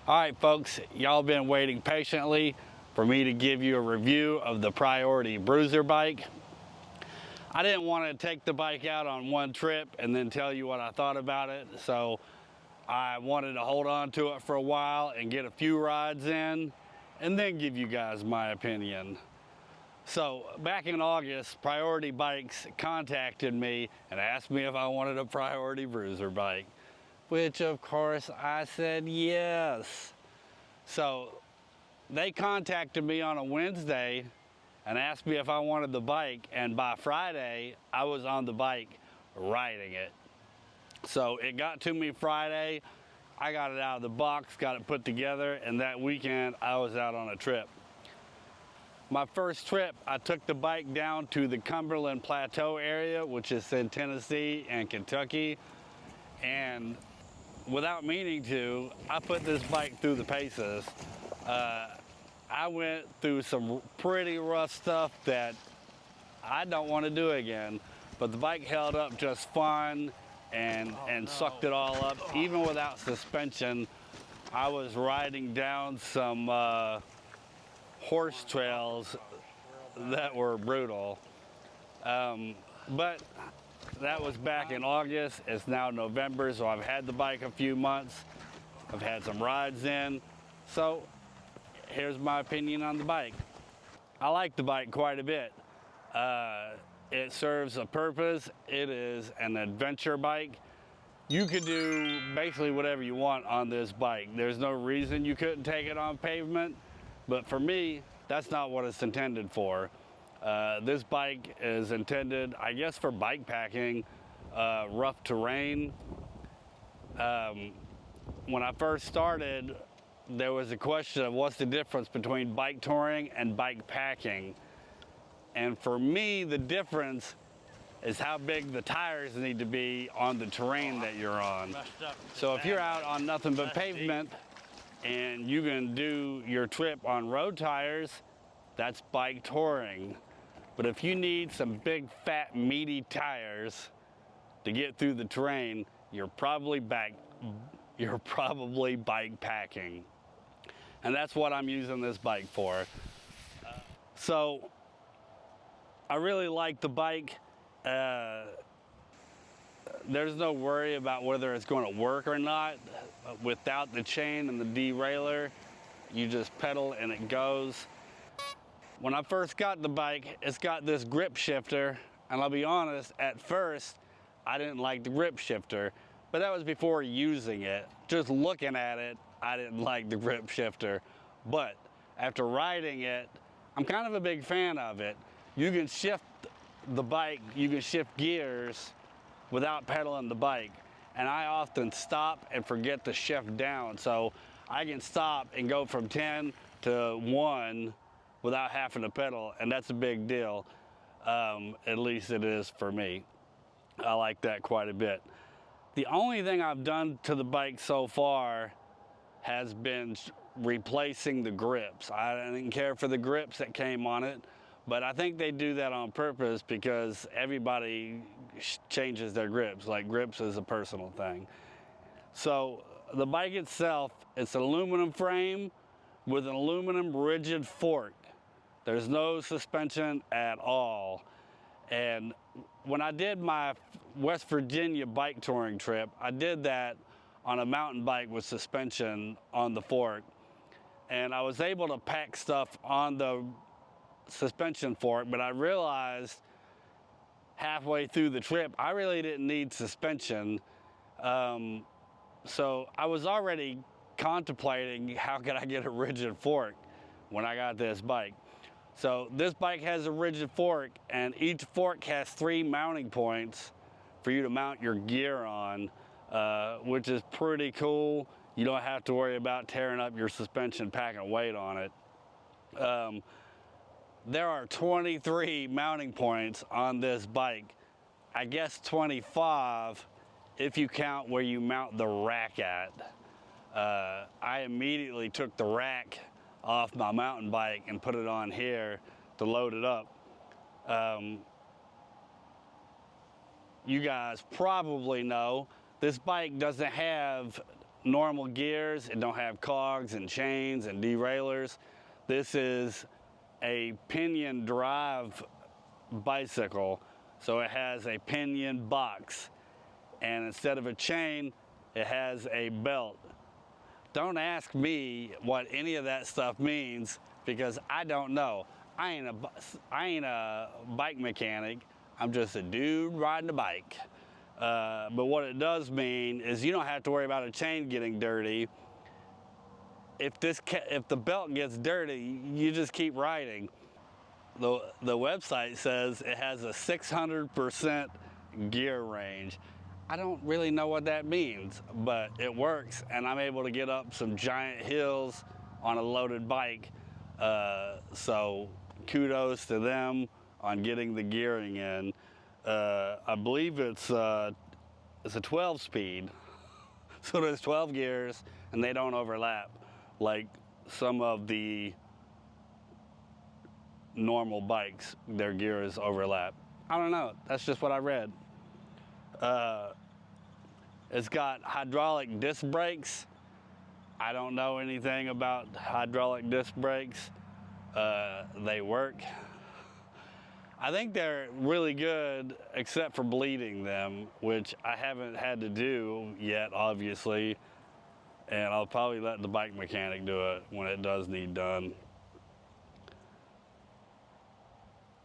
All right, folks, y'all been waiting patiently for me to give you a review of the Priority Bruzer bike. I didn't want to take the bike out on one trip and then tell you what I thought about it, so I wanted to hold on to it for a while and get a few rides in and then give you guys my opinion. So back in August, Priority Bikes contacted me and asked me if I wanted a Priority Bruzer bike, which of course I said yes. So they contacted me on a Wednesday and asked me if I wanted the bike, and by Friday I was on the bike riding it. So it got to me Friday, I got it out of the box, got it put together, and that weekend I was out on a trip. My first trip, I took the bike down to the Cumberland Plateau area, which is in Tennessee and Kentucky, and without meaning to, I put this bike through the paces. I went through some pretty rough stuff that I don't want to do again, but the bike held up just fine and sucked it all up. Even without suspension, I was riding down some horse trails that were brutal. But that was back in August. It's now November, so I've had the bike a few months. I've had some rides in. So here's my opinion on the bike. I like the bike quite a bit. It serves a purpose. It is an adventure bike. You could do basically whatever you want on this bike. There's no reason you couldn't take it on pavement, but for me, that's not what it's intended for. This bike is intended, I guess, for bike packing, rough terrain. When I first started, there was a question of what's the difference between bike touring and bike packing. And for me, the difference is how big the tires need to be on the terrain that you're on. So if you're out on nothing but pavement and you can do your trip on road tires, that's bike touring. But if you need some big, fat, meaty tires to get through the terrain, you're probably bike packing. And that's what I'm using this bike for. So I really like the bike. There's no worry about whether it's going to work or not. Without the chain and the derailleur, you just pedal and it goes. When I first got the bike, it's got this grip shifter, and I'll be honest, at first I didn't like the grip shifter, but that was before using it. Just looking at it, I didn't like the grip shifter. But after riding it, I'm kind of a big fan of it. You can shift the bike, you can shift gears without pedaling the bike. And I often stop and forget to shift down. So I can stop and go from 10 to 1 without having to pedal, and that's a big deal. At least it is for me. I like that quite a bit. The only thing I've done to the bike so far has been replacing the grips. I didn't care for the grips that came on it, but I think they do that on purpose because everybody changes their grips. Like, grips is a personal thing. So the bike itself, it's an aluminum frame with an aluminum rigid fork. There's no suspension at all. And when I did my West Virginia bike touring trip, I did that on a mountain bike with suspension on the fork. And I was able to pack stuff on the suspension fork, but I realized halfway through the trip, I really didn't need suspension. So I was already contemplating how could I get a rigid fork when I got this bike. So this bike has a rigid fork, and each fork has 3 mounting points for you to mount your gear on, which is pretty cool. You don't have to worry about tearing up your suspension packing weight on it. There are 23 mounting points on this bike. I guess 25 if you count where you mount the rack at. I immediately took the rack off my mountain bike and put it on here to load it up. You guys probably know this bike doesn't have normal gears. It don't have cogs and chains and derailleurs. This is a pinion drive bicycle, so it has a pinion box, and instead of a chain, it has a belt. Don't ask me what any of that stuff means, because I don't know. I ain't a bike mechanic. I'm just a dude riding a bike. But what it does mean is you don't have to worry about a chain getting dirty. If the belt gets dirty, you just keep riding. The website says it has a 600% gear range. I don't really know what that means, but it works, and I'm able to get up some giant hills on a loaded bike. So kudos to them on getting the gearing in. I believe it's a 12 speed, so there's 12 gears and they don't overlap like some of the normal bikes. Their gears overlap. I don't know, that's just what I read. It's got hydraulic disc brakes. I don't know anything about hydraulic disc brakes. They work. I think they're really good, except for bleeding them, which I haven't had to do yet, obviously. And I'll probably let the bike mechanic do it when it does need done.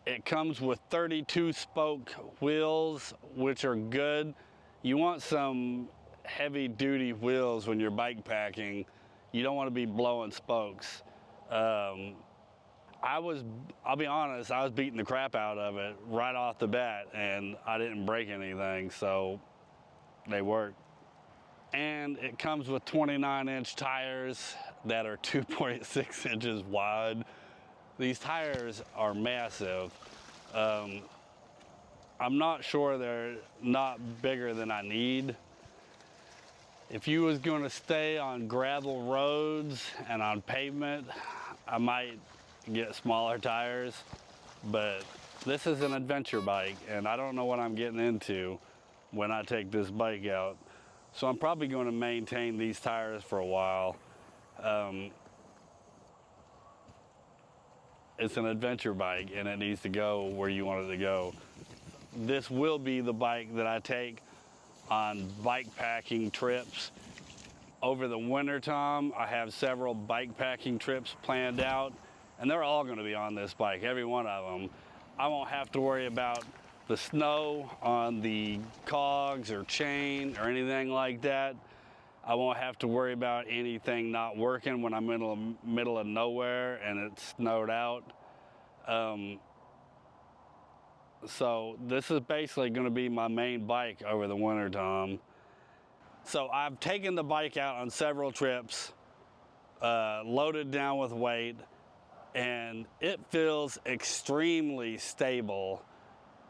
It comes with 32 spoke wheels, which are good. You want some heavy duty wheels when you're bike packing. You don't want to be blowing spokes. I'll be honest, I was beating the crap out of it right off the bat, and I didn't break anything, so they work. And it comes with 29-inch tires that are 2.6 inches wide. These tires are massive. I'm not sure they're not bigger than I need. If you was going to stay on gravel roads and on pavement, I might get smaller tires, but this is an adventure bike, and I don't know what I'm getting into when I take this bike out. So I'm probably going to maintain these tires for a while. It's an adventure bike, and it needs to go where you want it to go. This will be the bike that I take on bike packing trips. Over the winter time, I have several bike packing trips planned out, and they're all going to be on this bike, every one of them. I won't have to worry about the snow on the cogs or chain or anything like that. I won't have to worry about anything not working when I'm in the middle of nowhere and it's snowed out. So this is basically going to be my main bike over the winter time. So I've taken the bike out on several trips, loaded down with weight, and it feels extremely stable.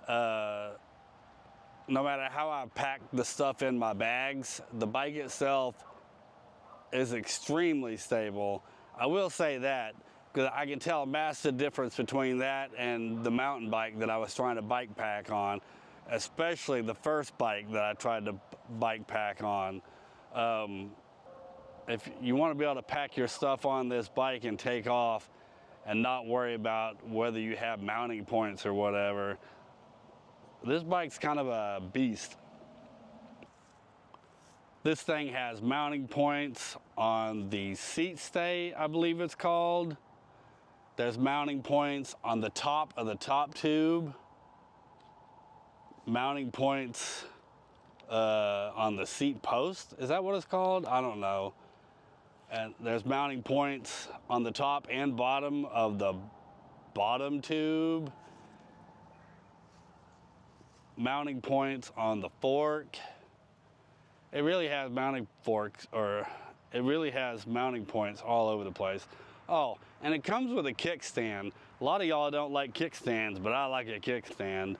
No matter how I pack the stuff in my bags, the bike itself is extremely stable. I will say that, because I can tell a massive difference between that and the mountain bike that I was trying to bike pack on, especially the first bike that I tried to bike pack on. If you want to be able to pack your stuff on this bike and take off and not worry about whether you have mounting points or whatever, this bike's kind of a beast. This thing has mounting points on the seat stay, I believe it's called. There's mounting points on the top of the top tube. Mounting points on the seat post. Is that what it's called? I don't know. And there's mounting points on the top and bottom of the bottom tube. Mounting points on the fork. It really has mounting forks, or it really has mounting points all over the place. Oh, and it comes with a kickstand. A lot of y'all don't like kickstands, but I like a kickstand.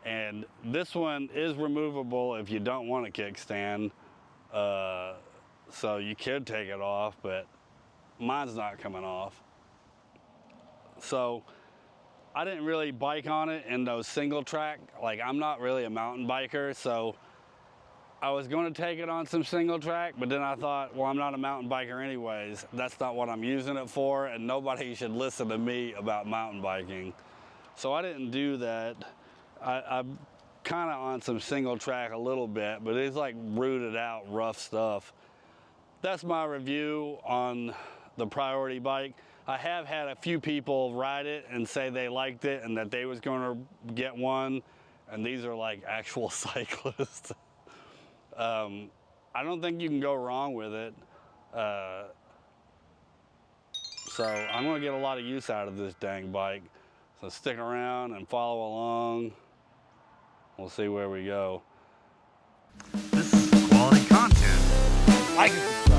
And this one is removable if you don't want a kickstand. So you could take it off, but mine's not coming off. So I didn't really bike on it in those single track. Like, I'm not really a mountain biker, so I was going to take it on some single track, but then I thought, well, I'm not a mountain biker anyways. That's not what I'm using it for, and nobody should listen to me about mountain biking. So I didn't do that. I'm kind of on some single track a little bit, but it's like rooted out rough stuff. That's my review on the Priority bike. I have had a few people ride it and say they liked it and that they was going to get one, and these are like actual cyclists. I don't think you can go wrong with it. So I'm gonna get a lot of use out of this dang bike. So stick around and follow along. We'll see where we go. This is quality content. Like and subscribe.